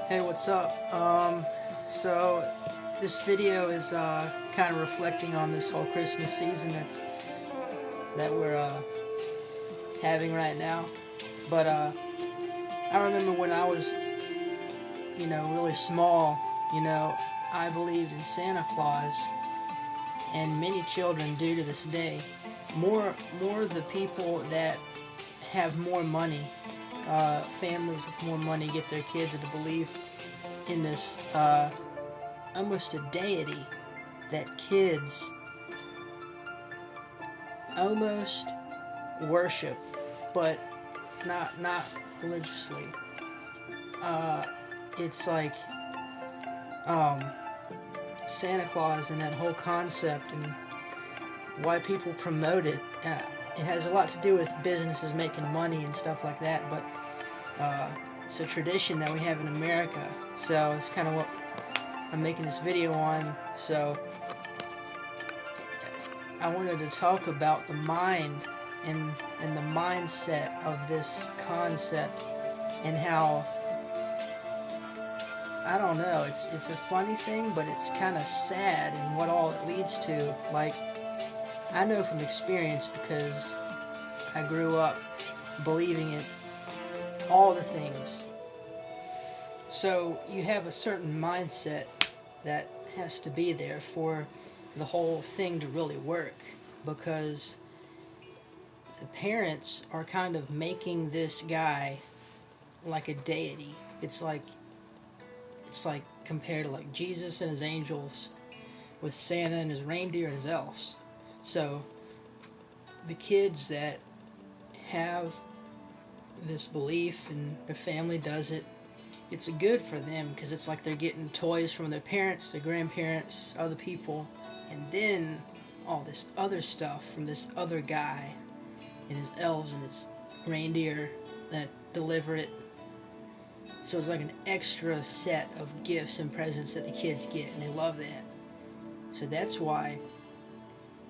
Hey, what's up? So this video is kind of reflecting on this whole Christmas season that we're having right now. But I remember when I was, really small, I believed in Santa Claus, and many children do to this day. More the people that have more money, families with more money get their kids to believe in this almost a deity that kids almost worship, but not religiously. It's like Santa Claus and that whole concept and why people promote it. It has a lot to do with businesses making money and stuff like that, but it's a tradition that we have in America. So it's kind of what I'm making this video on. So I wanted to talk about the mind and the mindset of this concept and how, I don't know, it's a funny thing, but it's kind of sad and what all it leads to. Like, I know from experience because I grew up believing it, all the things. So you have a certain mindset that has to be there for the whole thing to really work, because the parents are kind of making this guy like a deity. It's like compared to like Jesus and his angels with Santa and his reindeer and his elves. So the kids that have this belief and their family does it, it's good for them because it's like they're getting toys from their parents, their grandparents, other people, and then all this other stuff from this other guy and his elves and his reindeer that deliver it. So it's like an extra set of gifts and presents that the kids get, and they love that. So that's why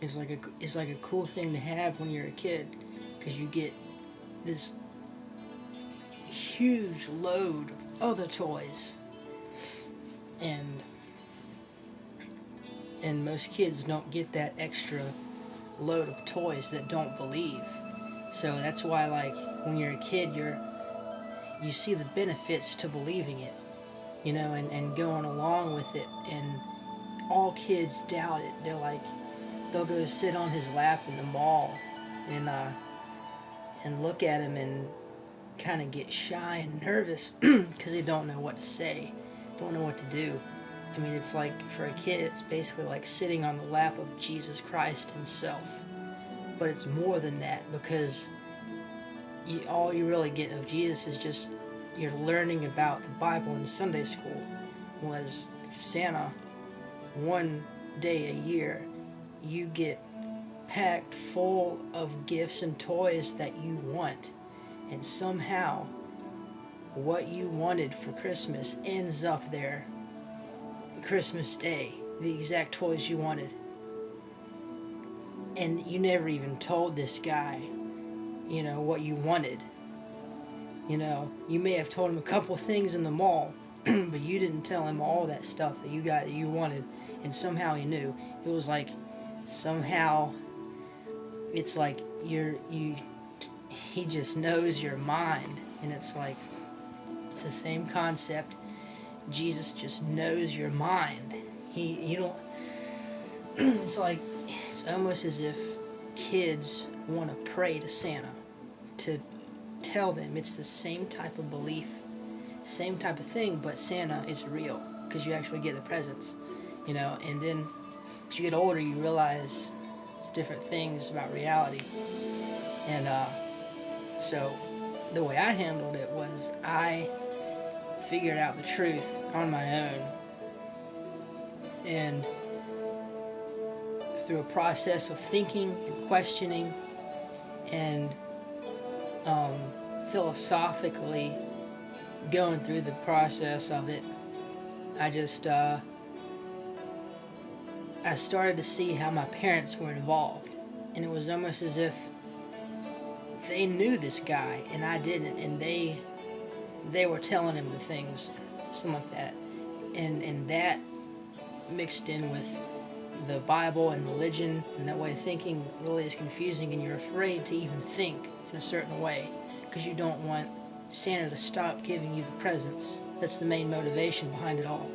it's like a cool thing to have when you're a kid, because you get this huge load of other toys, and most kids don't get that extra load of toys that don't believe. So that's why, like, when you're a kid, you see the benefits to believing it, and going along with it. And all kids doubt it. They'll go sit on his lap in the mall and look at him and kind of get shy and nervous because they don't know what to say, don't know what to do. I mean, it's like, for a kid, it's basically like sitting on the lap of Jesus Christ himself. But it's more than that, because all you really get of Jesus is just you're learning about the Bible in Sunday school. Was Santa, one day a year, you get packed full of gifts and toys that you want, and somehow what you wanted for Christmas ends up there Christmas Day, the exact toys you wanted. And you never even told this guy, what you wanted. You may have told him a couple things in the mall, but you didn't tell him all that stuff that you got that you wanted, and somehow he knew. It was like, somehow, it's like he just knows your mind, and it's like, it's the same concept. Jesus just knows your mind. You don't. It's almost as if kids want to pray to Santa to tell them it's the same type of belief, same type of thing, but Santa is real because you actually get the presents, And then as you get older, you realize different things about reality. And so the way I handled it was I figured out the truth on my own, and through a process of thinking and questioning and philosophically going through the process of it, I just I started to see how my parents were involved, and it was almost as if they knew this guy and I didn't, and they were telling him the things. something like that. And that mixed in with the Bible and religion and that way of thinking really is confusing, and you're afraid to even think in a certain way because you don't want Santa to stop giving you the presents. That's the main motivation behind it all.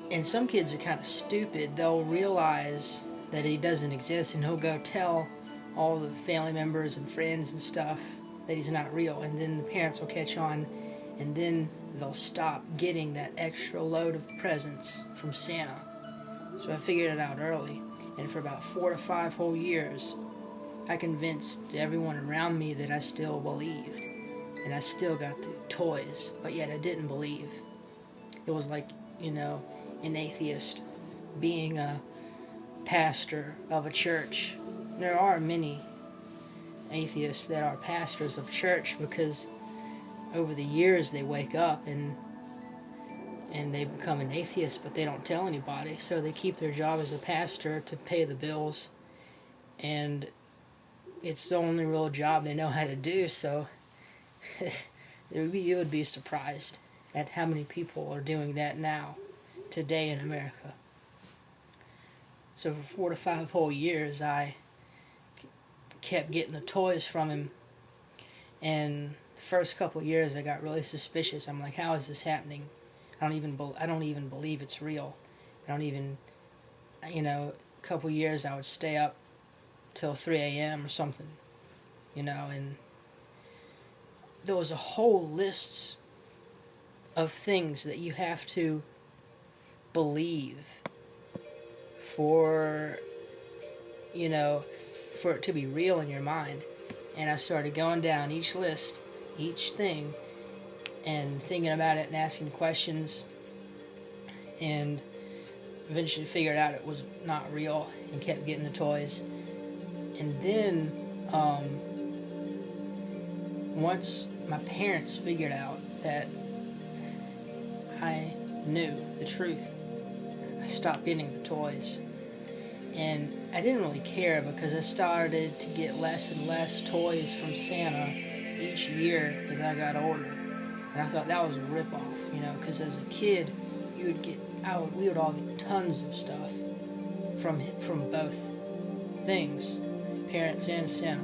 And some kids are kind of stupid. They'll realize that he doesn't exist, and he'll go tell all the family members and friends and stuff that he's not real, and then the parents will catch on, and then they'll stop getting that extra load of presents from Santa. So I figured it out early, and for about 4 to 5 whole years, I convinced everyone around me that I still believed, and I still got the toys, but yet I didn't believe. It was like, an atheist being a pastor of a church. There are many atheists that are pastors of church because over the years they wake up and they become an atheist, but they don't tell anybody, so they keep their job as a pastor to pay the bills, and it's the only real job they know how to do. So you would be surprised at how many people are doing that now, today in America. So for 4 to 5 whole years, I kept getting the toys from him, and the first couple of years I got really suspicious. I'm like, how is this happening? I don't even believe it's real. I don't even, a couple of years I would stay up till 3 a.m. or something, and there was a whole list of things that you have to believe for it to be real in your mind. And I started going down each list, each thing, and thinking about it and asking questions, and eventually figured out it was not real and kept getting the toys. And then once my parents figured out that I knew the truth, I stopped getting the toys. And I didn't really care because I started to get less and less toys from Santa each year as I got older. And I thought that was a ripoff, because as a kid, we would all get tons of stuff from both things, parents and Santa.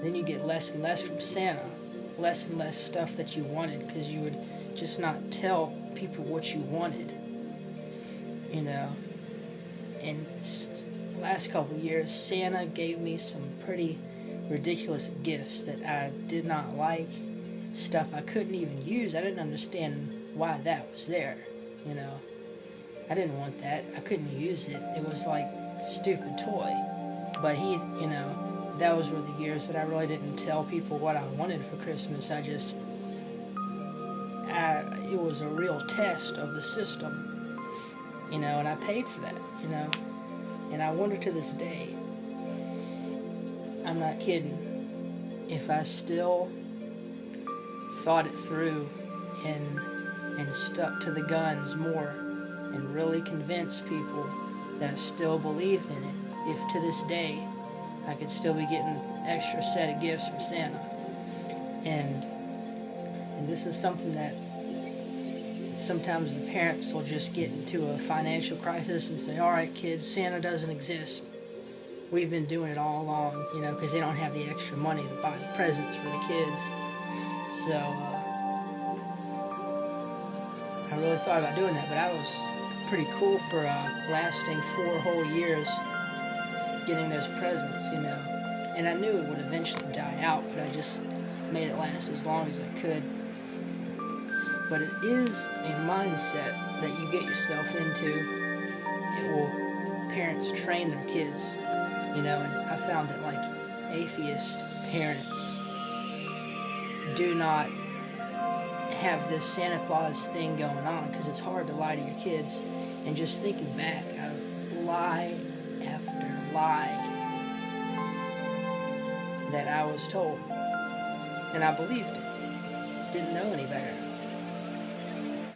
Then you get less and less from Santa, less and less stuff that you wanted because you would just not tell people what you wanted, And the last couple of years, Santa gave me some pretty ridiculous gifts that I did not like, stuff I couldn't even use. I didn't understand why that was there, I didn't want that. I couldn't use it. It was like a stupid toy. But those were the years that I really didn't tell people what I wanted for Christmas. It was a real test of the system, and I paid for that, And I wonder to this day, I'm not kidding, if I still thought it through and stuck to the guns more and really convinced people that I still believed in it, if to this day I could still be getting an extra set of gifts from Santa. And this is something that sometimes the parents will just get into a financial crisis and say, all right, kids, Santa doesn't exist. We've been doing it all along, because they don't have the extra money to buy the presents for the kids. So I really thought about doing that, but I was pretty cool for lasting 4 whole years getting those presents, And I knew it would eventually die out, but I just made it last as long as I could. But it is a mindset that you get yourself into. It will, parents train their kids, and I found that atheist parents do not have this Santa Claus thing going on because it's hard to lie to your kids. And just thinking back, lie after lie that I was told, and I believed it. Didn't know any better.